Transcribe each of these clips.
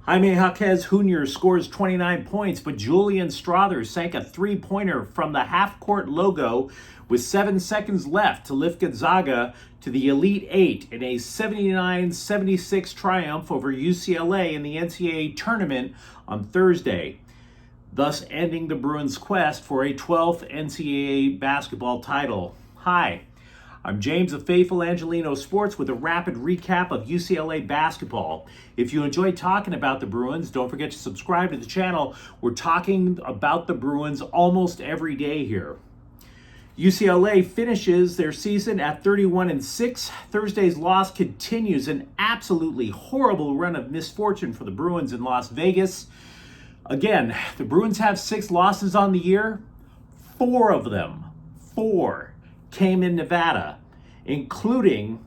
Jaime Jaquez Jr. scores 29 points, but Julian Strother sank a three-pointer from the half-court logo with 7 seconds left to lift Gonzaga to the Elite Eight in a 79-76 triumph over UCLA in the NCAA tournament on Thursday, thus ending the Bruins' quest for a 12th NCAA basketball title. Hi, I'm James of Faithful Angelino Sports with a rapid recap of UCLA basketball. If you enjoy talking about the Bruins, don't forget to subscribe to the channel. We're talking about the Bruins almost every day here. UCLA finishes their season at 31-6. Thursday's loss continues an absolutely horrible run of misfortune for the Bruins in Las Vegas. Again, the Bruins have 6 losses on the year. 4 of them, came in Nevada, including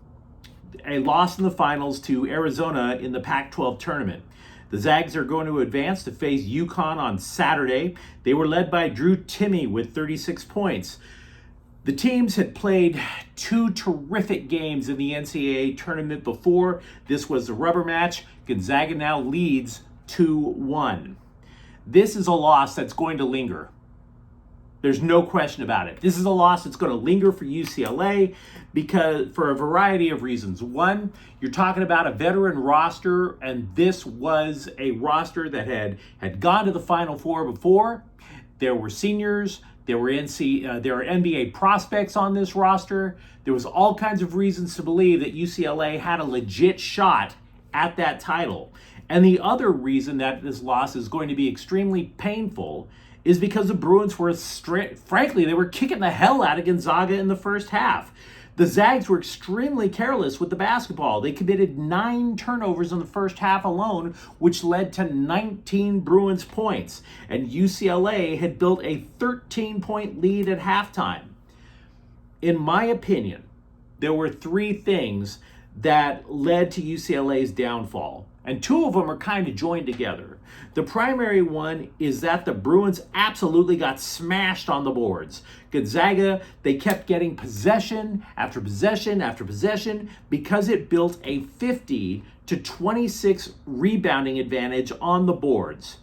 a loss in the finals to Arizona in the Pac-12 tournament. The Zags are going to advance to face UConn on Saturday. They were led by Drew Timme with 36 points. The teams had played 2 terrific games in the NCAA tournament before. This was the rubber match. Gonzaga now leads 2-1. This is a loss that's going to linger. There's no question about it. This is a loss that's going to linger for UCLA because for a variety of reasons. One, you're talking about a veteran roster, and this was a roster that had gone to the Final Four before. There were seniors. There were NBA prospects on this roster. There was all kinds of reasons to believe that UCLA had a legit shot at that title. And the other reason that this loss is going to be extremely painful is because the Bruins were, frankly, they were kicking the hell out of Gonzaga in the first half. The Zags were extremely careless with the basketball. They committed 9 turnovers in the first half alone, which led to 19 Bruins points. And UCLA had built a 13-point lead at halftime. In my opinion, there were 3 things that led to UCLA's downfall. And 2 of them are kind of joined together. The primary one is that the Bruins absolutely got smashed on the boards. Gonzaga, they kept getting possession after possession after possession because it built a 50-26 rebounding advantage on the boards.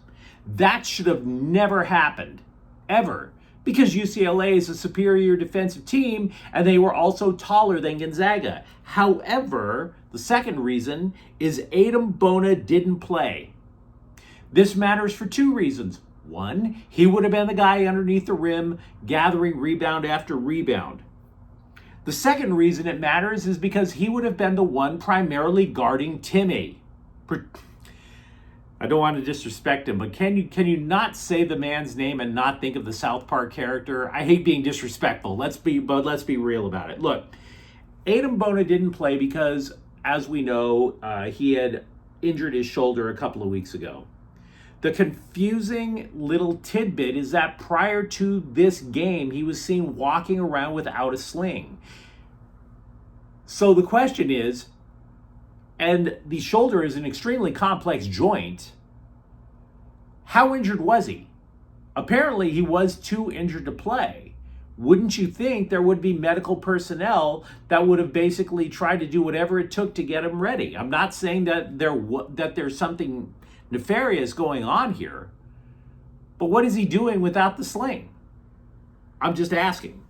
That should have never happened, ever, because UCLA is a superior defensive team and they were also taller than Gonzaga. However, the second reason is Adem Bona didn't play. This matters for 2 reasons. One, he would have been the guy underneath the rim gathering rebound after rebound. The second reason it matters is because he would have been the one primarily guarding Timme. I don't want to disrespect him, but can you not say the man's name and not think of the South Park character? I hate being disrespectful. Let's be real about it. Look, Adem Bona didn't play because, as we know, he had injured his shoulder a couple of weeks ago. The confusing little tidbit is that prior to this game, he was seen walking around without a sling. So the question is, and the shoulder is an extremely complex joint, how injured was he? Apparently, he was too injured to play. Wouldn't you think there would be medical personnel that would have basically tried to do whatever it took to get him ready? I'm not saying that there's something nefarious going on here, but what is he doing without the sling? I'm just asking.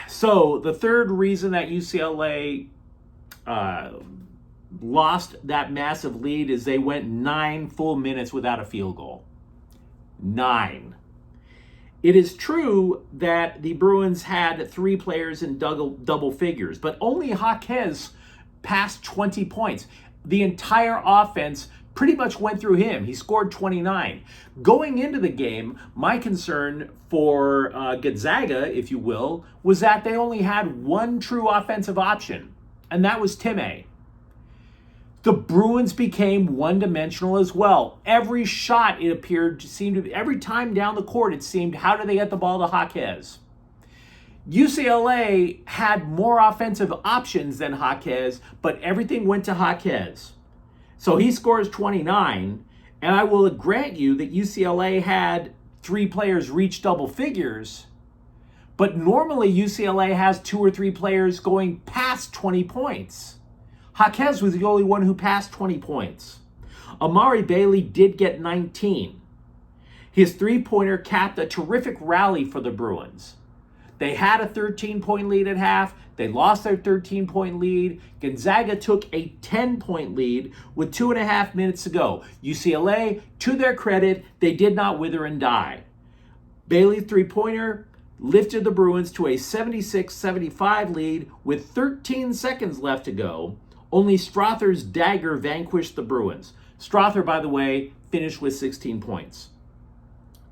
So the third reason that UCLA lost that massive lead is they went 9 full minutes without a field goal. 9. It is true that the Bruins had 3 players in double figures, but only Jaquez passed 20 points. The entire offense pretty much went through him. He scored 29. Going into the game, my concern for Gonzaga, if you will, was that they only had one true offensive option, and that was Timme. The Bruins became one-dimensional as well. Every shot, it appeared, every time down the court, it seemed, how do they get the ball to Jaquez? UCLA had more offensive options than Jaquez, but everything went to Jaquez. So he scores 29, and I will grant you that UCLA had 3 players reach double figures, but normally UCLA has 2 or 3 players going past 20 points. Jaquez was the only one who passed 20 points. Amari Bailey did get 19. His three-pointer capped a terrific rally for the Bruins. They had a 13-point lead at half. They lost their 13-point lead. Gonzaga took a 10-point lead with 2.5 minutes to go. UCLA, to their credit, they did not wither and die. Bailey's three-pointer lifted the Bruins to a 76-75 lead with 13 seconds left to go. Only Strother's dagger vanquished the Bruins. Strother, by the way, finished with 16 points.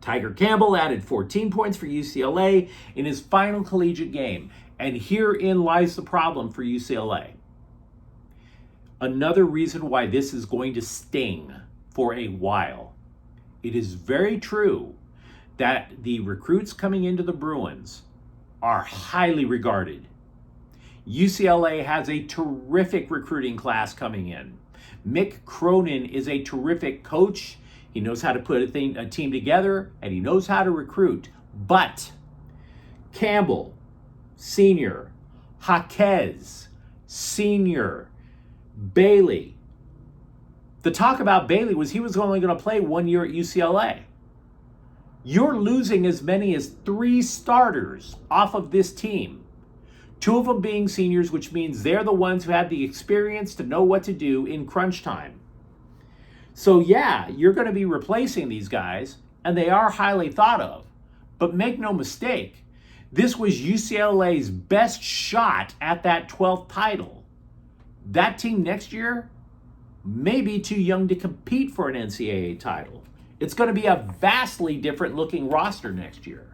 Tiger Campbell added 14 points for UCLA in his final collegiate game. And herein lies the problem for UCLA. Another reason why this is going to sting for a while. It is very true that the recruits coming into the Bruins are highly regarded. UCLA has a terrific recruiting class coming in. Mick Cronin is a terrific coach. He knows how to put a team together, and he knows how to recruit. But Campbell, senior, Jaquez, senior, Bailey. The talk about Bailey was he was only going to play 1 year at UCLA. You're losing as many as 3 starters off of this team. 2 of them being seniors, which means they're the ones who had the experience to know what to do in crunch time. So yeah, you're going to be replacing these guys, and they are highly thought of. But make no mistake, this was UCLA's best shot at that 12th title. That team next year may be too young to compete for an NCAA title. It's going to be a vastly different looking roster next year.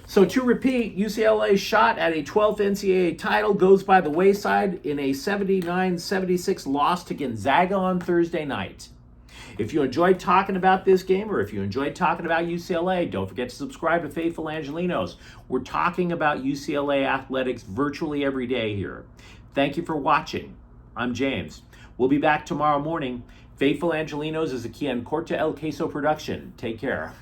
So to repeat, UCLA's shot at a 12th NCAA title goes by the wayside in a 79-76 loss to Gonzaga on Thursday night. If you enjoyed talking about this game, or if you enjoyed talking about UCLA, don't forget to subscribe to Faithful Angelinos. We're talking about UCLA athletics virtually every day here. Thank you for watching. I'm James. We'll be back tomorrow morning. Faithful Angelinos is a Kian Corta El Queso production. Take care.